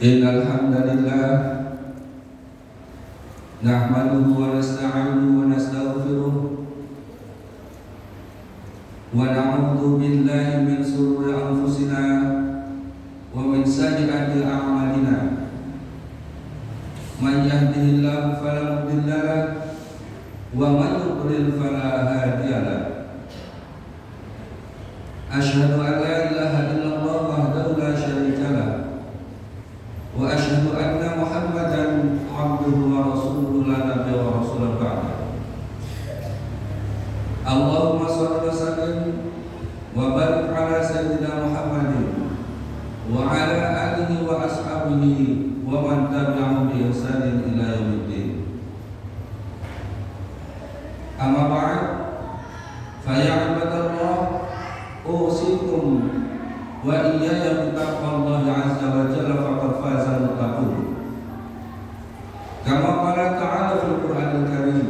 Innal hamdalillah nahmaduhu wa nasta'inuhu wa nastaghfiruh wa na'udzu billahi min shururi anfusina wa min sayyiati a'malina. Man yahdihillahu fala mudilla lahu wa man yudlil fala hadiya lahu. Asyhadu an la ilaha illallah wahdahu la syarika lahu wa asyhadu anna Muhammadan abduhu wa rasuluhu la nabiyya wa rasulahu ba'da. Allahumma shalli wa sallim wa barik ala sayyidina Muhammadin wa ala alihi wa ashabihi wa man tabi'ahum bi ihsanin ila yaumiddin. Amma ba'd, fa ya ibadallah, usikum wa iyaya bittaqwallahi azza wa jalla faqad faza al-muttaqun. Kama qala ta'ala fil Qur'anil Karim,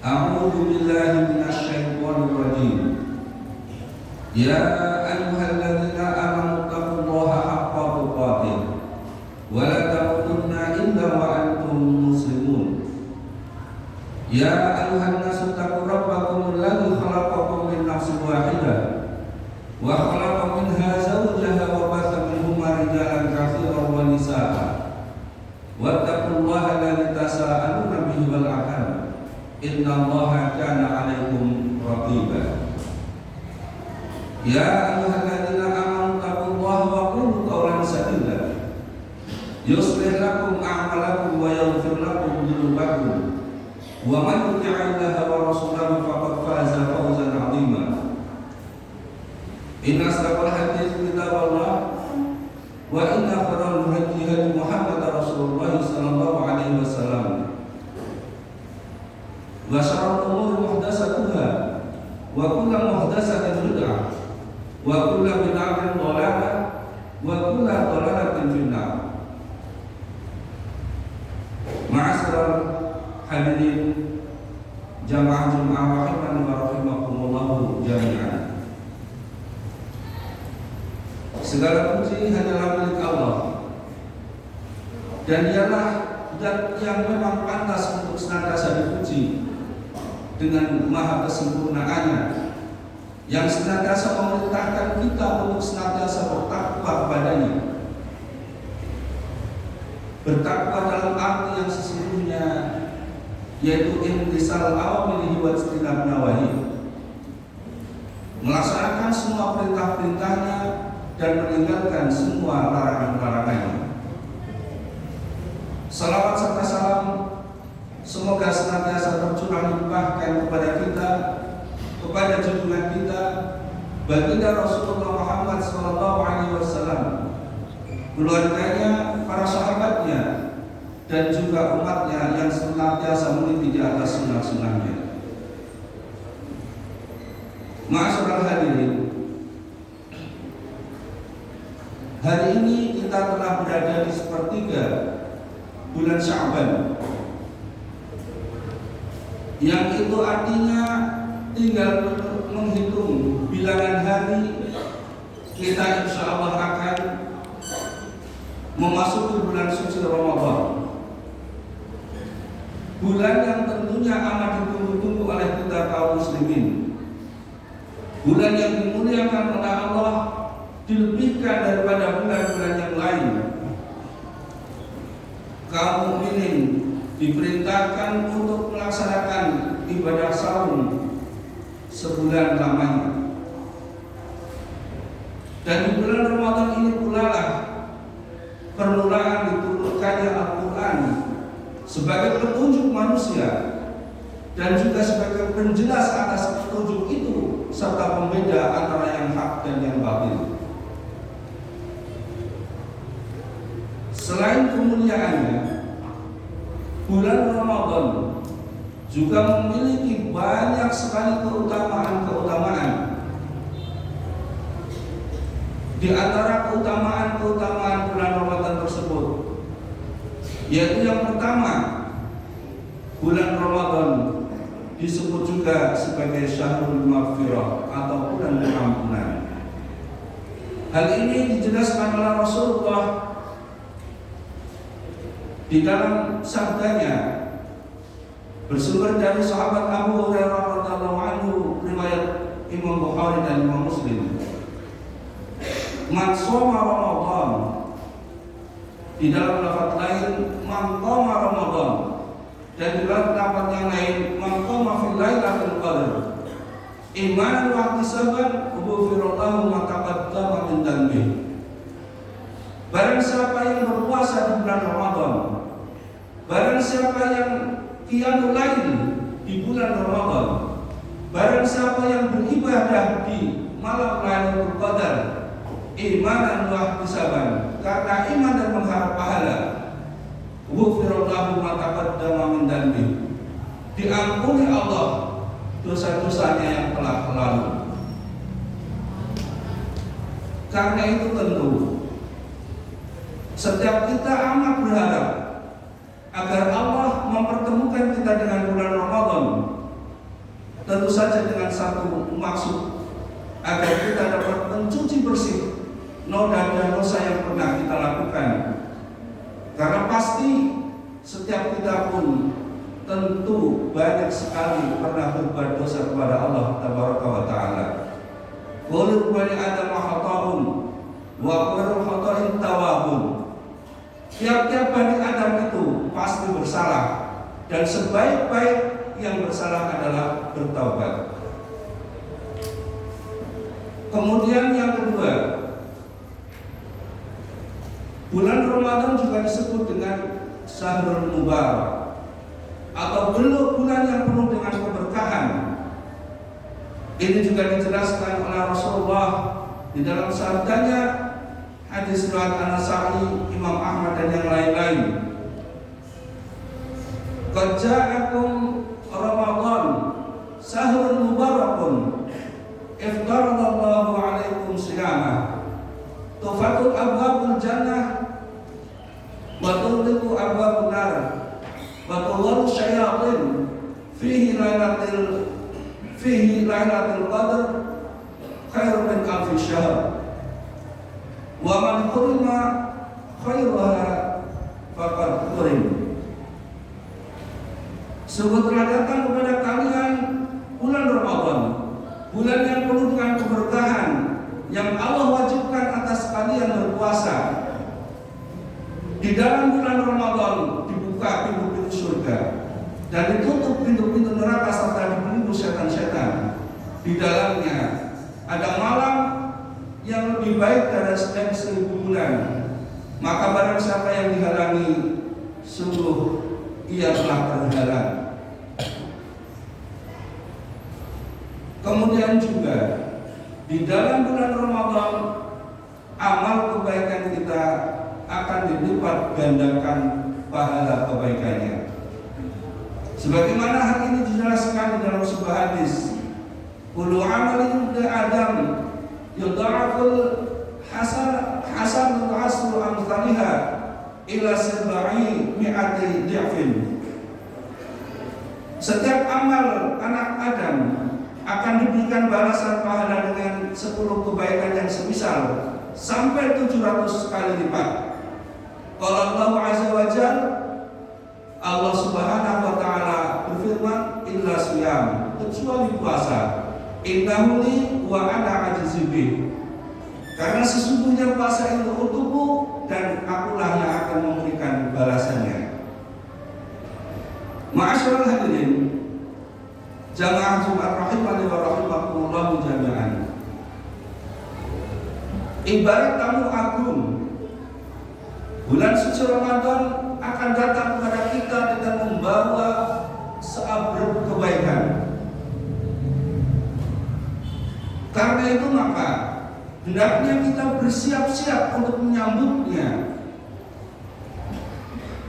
a'udzu billahi minasy syaithanir rajim. Ya ayyuhalladzina amanu taqullaha haqqa tuqatih wa la tamutunna illa wa antum muslimun. Ya ayyuhan nasu taqu rabbakumul ladzi khalaqakum min nafsin wahidah wa khalaqa minha zawjaha wa batha minhuma rijalan katsiran wa nisaa'a wattaqullaha alladzi tasaaluna bihi wal arham innallaha kana 'alaikum raqiba. Ya ayyuhalladzina amanu taqullaha wa qulu qawlan sadida yuslih lakum a'malakum wa yaghfir lakum dhunubakum wa man yuti'illaha wa rasulahu faqad faza fawzan 'azima. Inna asdaqal hadits kitabullah wa inna khairal hadi hadi Muhammad Rasulullah sallallahu alaihi wasallam wa syarrul umuri muhdatsatuha wa kullu muhdatsatin bid'ah wa kullu bid'atin dhalalah wa kullu dhalalatin finnar. Ma'asyiral hadirin jamaah Jumat rahimani wa rahimakumullah jami'an. Segala puji hanyalah milik Allah, dan dialah zat yang memang pantas untuk senantiasa dipuji dengan maha kesempurnaannya, yang senantiasa memerintahkan kita untuk senantiasa bertakwa kepadanya. Bertakwa dalam arti yang sesungguhnya, yaitu imtisal awamirihi wa ijtinab nawahi, melaksanakan semua perintah-perintahnya dan meninggalkan semua larangan-larangannya. Salawat serta salam semoga senantiasa tercurah limpahkan kepada kita, kepada junjungan kita, baginda Rasulullah Muhammad SAW, keluarganya, para sahabatnya, dan juga umatnya yang senantiasa meniti di atas sunnah-sunnahnya. Ma'asyiral hadirin, hari ini kita telah berada di sepertiga bulan Sya'ban, yang itu artinya tinggal menghitung bilangan hari kita insya Allah akan memasuki bulan suci Ramadan. Bulan yang tentunya amat ditunggu-tunggu oleh kita kaum muslimin. Bulan yang dimuliakan oleh Allah, dilebihkan daripada bulan-bulan yang lain. Kaum mukminin diperintahkan untuk melaksanakan ibadah saum sebulan lamanya. Dan di bulan Ramadan ini pula lah permulaan diturunkannya Al-Quran sebagai petunjuk manusia dan juga sebagai penjelas atas petunjuk itu serta pembeda antara yang hak dan yang batil. Selain kemuliaannya, bulan Ramadan juga memiliki banyak sekali keutamaan-keutamaan. Di antara keutamaan-keutamaan bulan Ramadan tersebut, yaitu yang pertama, bulan Ramadan disebut juga sebagai Syahrul Maghfirah atau bulan pengampunan. Hal ini dijelaskan oleh Rasulullah Di dalam sabdanya bersumber dari sahabat Abu Hurairah radhiyallahu anhu, riwayat Imam Bukhari dan Imam Muslim, man shoma Ramadan, di dalam lafaz lain man qama Ramadan, dan di dalam lafaz yang lain man qama fil lailatul qadar imanan wa ihtisaban ghufira lahu ma taqaddama min dhanbi. Barang siapa yang berpuasa di bulan Ramadan, barang siapa yang qiyamul lail di bulan Ramadan, barang siapa yang beribadah di malam Lailatul Qadar imanan wa ihtisaban, karena iman dan mengharap pahala, ghufira lahu ma taqaddama min dhanbi, diampuni Allah dosa-dosanya yang telah lalu. Karena itu tentu setiap kita amat berharap agar Allah mempertemukan kita dengan bulan Ramadan, tentu saja dengan satu maksud, agar kita dapat mencuci bersih noda dan dosa yang pernah kita lakukan. Karena pasti setiap kita pun tentu banyak sekali pernah berbuat dosa kepada Allah Tabaraka wa Ta'ala. Qul bani Adam khata'un wa khairul khata'in tawwabun. Tiap-tiap Bani Adam itu pasti bersalah, dan sebaik-baik yang bersalah adalah bertaubat. Kemudian yang kedua, bulan Ramadan juga disebut dengan Syahrul Mubarak, atau bulan yang penuh dengan keberkahan. Ini juga dijelaskan oleh Rasulullah di dalam sabdanya, hadis riwayat An-Nasa'i, Imam Ahmad dan yang lain-lain. Qad ja'akum Ramadan syahrun mubarakun iftaradallahu 'alaikum shiyamah tufatul abwabul jannah wa tughliqu abwabun nar wa tughlu syayatin fihi lailatul qadr khairun min alfi syahr. Wa man qurima khairaha faqad qurim. Sungguh telah datang kepada kalian bulan Ramadan, bulan yang penuh dengan keberkahan, yang Allah wajibkan atas kalian berpuasa. Di dalam bulan Ramadan dibuka pintu-pintu surga dan ditutup pintu-pintu neraka serta dibelenggu setan-setan. Di dalamnya ada malam yang lebih baik dari 1000 bulan. Maka barang siapa yang dihalangi, sungguh ia telah terhalang. Kemudian juga di dalam bulan Ramadan amal kebaikan kita akan dilipat gandakan pahala kebaikannya. Sebagaimana hal ini dijelaskan di dalam sebuah hadis, kullu amalin li Adam yudha'aful hasanatu asru amsalihha ila 700 dhi'fin. Setiap amal anak Adam akan diberikan balasan pahala dengan 10 kebaikan yang semisal sampai 700 kali lipat. Qala Allah azza wa jalla, Allah Subhanahu wa taala berfirman, illa siyam, kecuali puasa, innahu li wa ana ajizu bih. Karena sesungguhnya puasa itu untukku dan akulah yang akan memberikan balasannya. Ma'asyiral hadirin jamaah Jumat rahimani wa rahimakumullah jami'an. Ibarat tamu agung, bulan suci Ramadan akan datang kepada kita dengan membawa seabrek kebaikan. Karena itu maka hendaknya kita bersiap-siap untuk menyambutnya,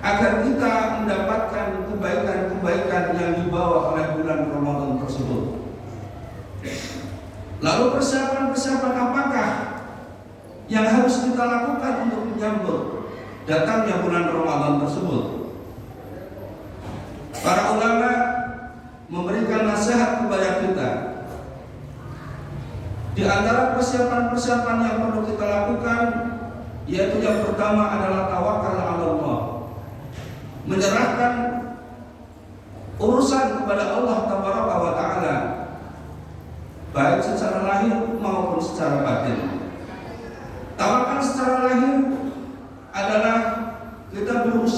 agar kita mendapatkan kebaikan-kebaikan yang dibawa oleh bulan Ramadan tersebut. Lalu persiapan-persiapan apakah yang harus kita lakukan untuk menyambut datangnya bulan Ramadan tersebut? Para ulama memberikan nasihat kepada kita. Di antara persiapan-persiapan yang perlu kita lakukan, yaitu yang pertama adalah tawakal ala Allah.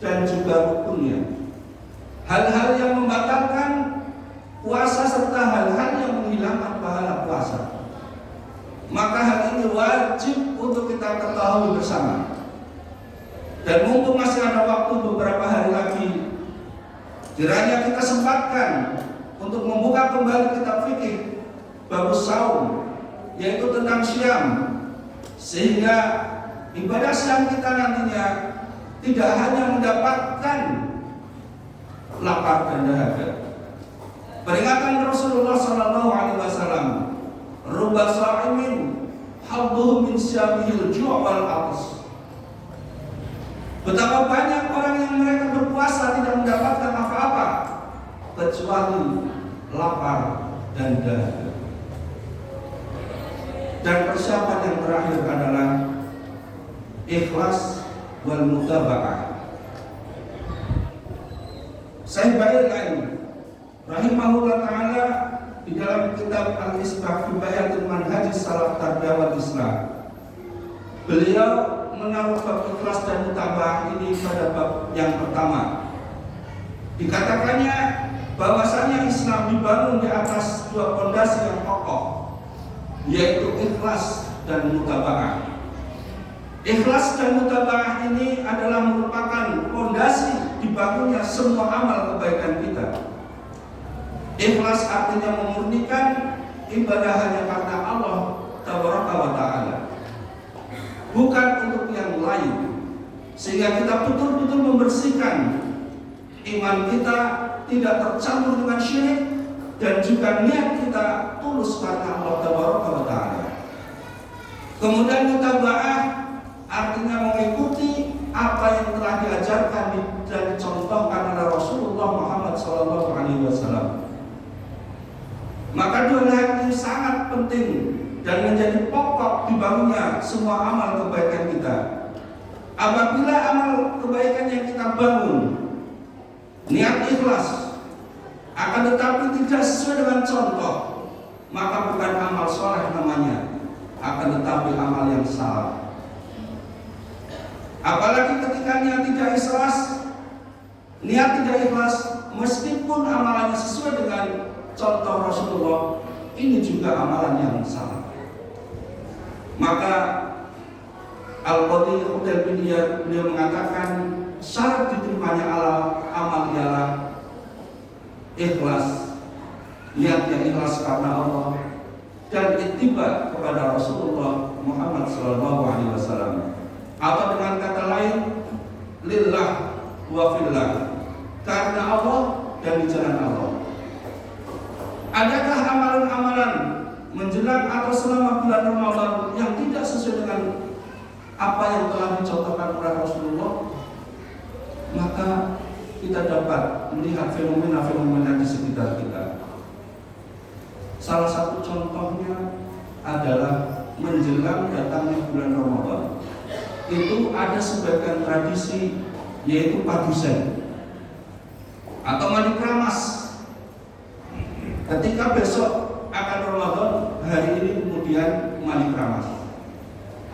dan juga rukunnya. Hal-hal yang membatalkan puasa serta hal-hal yang menghilangkan pahala puasa. Maka hal ini wajib untuk kita ketahui bersama. Dan mumpung masih ada waktu beberapa hari lagi, kiranya kita sempatkan untuk membuka kembali kitab fikih bab saum, yaitu tentang syam, sehingga ibadah syam kita nantinya tidak hanya mendapatkan lapar dan dahaga. Peringatan Rasulullah SAW, "Rubba sha'imin hadduhu min syamihil ju' wal 'atas." Betapa banyak orang yang mereka berpuasa tidak mendapatkan apa-apa kecuali lapar dan dahaga. Dan persiapan yang terakhir adalah ikhlas wal mutaba'ah. Syekh Bailain rahimahullah ta'ala di dalam kitab Al-Isbah fi Bayatul Manhajis Salaf Tarbiyah wal Islam, beliau menaruh bab ikhlas dan mutaba'ah ini pada bab yang pertama. Dikatakannya bahwasanya Islam dibangun di atas dua pondasi yang kokoh, yaitu ikhlas dan mutaba'ah. Ikhlas dan mutaba'ah ini adalah merupakan pondasi dibangunnya semua amal kebaikan kita. Ikhlas artinya memurnikan ibadah hanya karena Allah Tabaraka wa Ta'ala, bukan untuk yang lain, sehingga kita betul-betul membersihkan iman kita, tidak tercampur dengan syirik, dan juga niat kita tulus karena Allah Tabaraka wa Ta'ala. Kemudian mutaba'ah artinya mengikuti apa yang telah diajarkan dan dicontohkan oleh Rasulullah Muhammad SAW. Maka dua hal ini sangat penting dan menjadi pokok dibangunnya semua amal kebaikan kita. Apabila amal kebaikan yang kita bangun niat ikhlas, akan tetapi tidak sesuai dengan contoh, maka bukan amal soleh namanya, akan tetapi amal yang salah. Apalagi ketika niat tidak ikhlas, niat tidak ikhlas, meskipun amalannya sesuai dengan contoh Rasulullah, ini juga amalan yang salah. Maka Al-Qadhi Khudail bin Iyad beliau mengatakan syarat diterimanya amal ialah ikhlas, niat yang ikhlas karena Allah, dan ittiba kepada Rasulullah Muhammad SAW. Atau dengan kata lain, lillah wa fillah, karena Allah dan di jalan Allah. Adakah amalan-amalan menjelang atau selama bulan Ramadan yang tidak sesuai dengan apa yang telah dicontohkan oleh Rasulullah? Maka kita dapat melihat fenomena-fenomena di sekitar kita. Salah satu contohnya adalah menjelang datangnya bulan Ramadan, itu ada sebagian tradisi, yaitu padusan atau mandi keramas. Ketika besok akan Ramadan, hari ini kemudian mandi keramas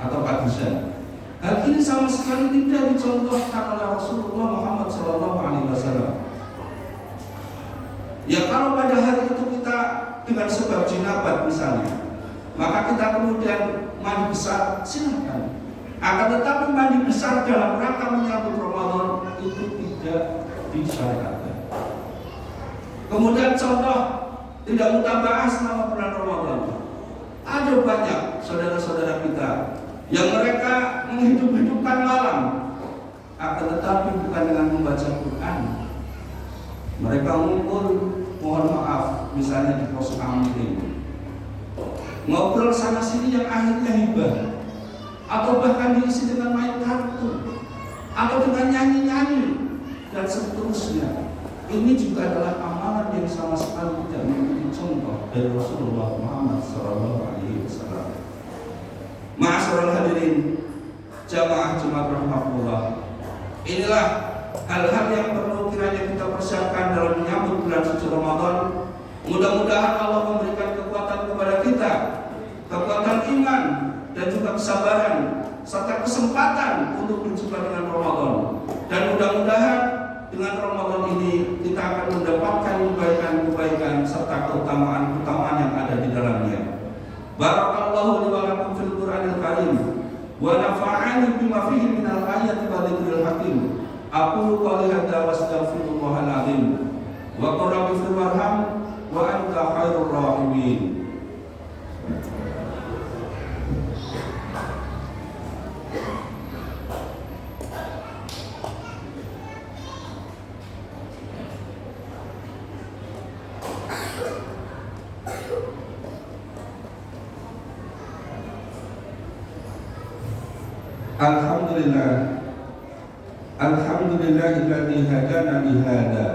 atau padusan. Hal ini sama sekali tidak dicontohkan oleh Rasulullah Muhammad SAW. Ya, kalau pada hari itu kita dengan sebab jinabat misalnya, maka kita kemudian mandi besar, silakan. Akan tetapi mandi besar dalam rangka menyambut Ramadan itu tidak disyariatkan. Kemudian contoh tidak mutaba'ah selama bulan Ramadan. Ada banyak saudara-saudara kita yang mereka menghidup-hidupkan malam, akan tetapi bukan dengan membaca Quran. Mereka ngumpul, mohon maaf, misalnya di pos kamling, ngobrol sana sini yang akhirnya hibah, atau bahkan diisi dengan main kartu, atau dengan nyanyi-nyanyi dan seterusnya. Ini juga adalah amalan yang sama sekali tidak memiliki contoh dari Rasulullah Muhammad SAW. Ma'asyiral hadirin jamaah Jumat rahmatullah, inilah hal-hal yang perlu kiranya kita persiapkan dalam menyambut bulan suci Ramadan. Mudah-mudahan Allah memberikan kekuatan kepada kita, kekuatan iman dan juga kesabaran serta kesempatan untuk berjumpa dengan Ramadan. Dan mudah-mudahan Aqulu qouli hadza wa astaghfirullahal azim. Wa qul rabbi ighfir warham wa anta khairur rahimin. Alhamdulillah, alhamdulillahilladzi hadana li hada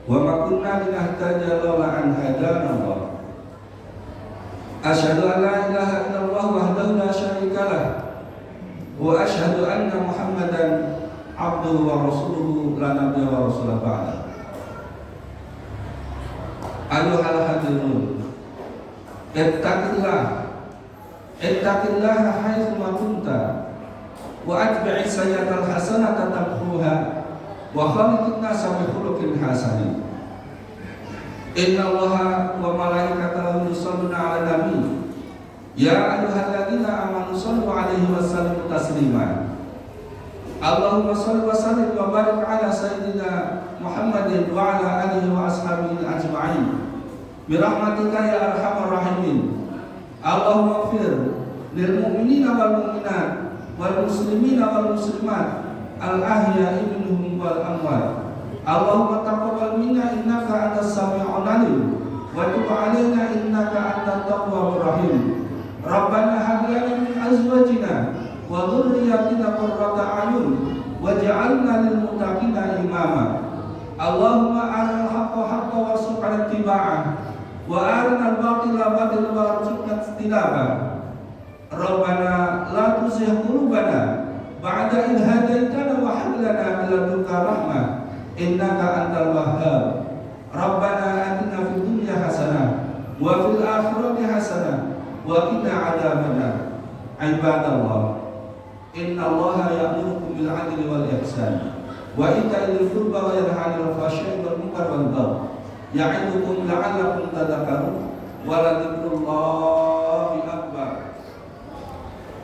wa ma kunna linahtadiya laula an hadana Allah. Asyhadu an la ilaha illallah wahdahu la syarika lah wa asyhadu anna Muhammadan abduhu wa rasuluhu la nabiyya wa rasulah ba'da. Ayyuhal hadirun, ittaqillaha haitsu ma kunta wa atbi'i sayyi'atal hasanata tamhuha wa khaliqin nasa bi khuluqin hasanin. Inna Allaha wa malaikatahu yusholluna 'alan nabi ya ayyuhalladzina amanu shallu 'alaihi wa sallimu taslima. Allahumma shalli wa sallim wa barik 'ala sayyidina Muhammadin wa 'ala alihi wa ashabihi ajma'in bi rahmatika ya arhamar rahimin. Allahumma ighfir lil mu'minina wal mu'minat wal muslimina wal muslimat al ahya'i minhum wal amwat. Allahumma taqabbal minna innaka antas sami'ul 'alim wa tub 'alaina innaka antat tawwabur rahim. Rabbana hab lana min azwajina wa dhurriyyatina qurrata a'yun waj'alna lil muttaqina imama. Allahumma arinal haqqa haqqan warzuqna ittiba'ah wa arinal batila batilan warzuqna ijtinabah. Rabbana la tuzigh qulubana ba'da idh hadaitana wa hab lana min ladunka rahmah innaka antal wahhab. Rabbana atina fid dunya hasanah wa fil akhirati hasanah wa qina adzabannar. Ibadallah, innallaha ya'murukum bil 'adli wal ihsan wa ita'i dzil qurba wa yanha 'anil fahsya'i wal munkar wal baghi ya'idukum la'allakum tadhakkarun wa la dzikrullahi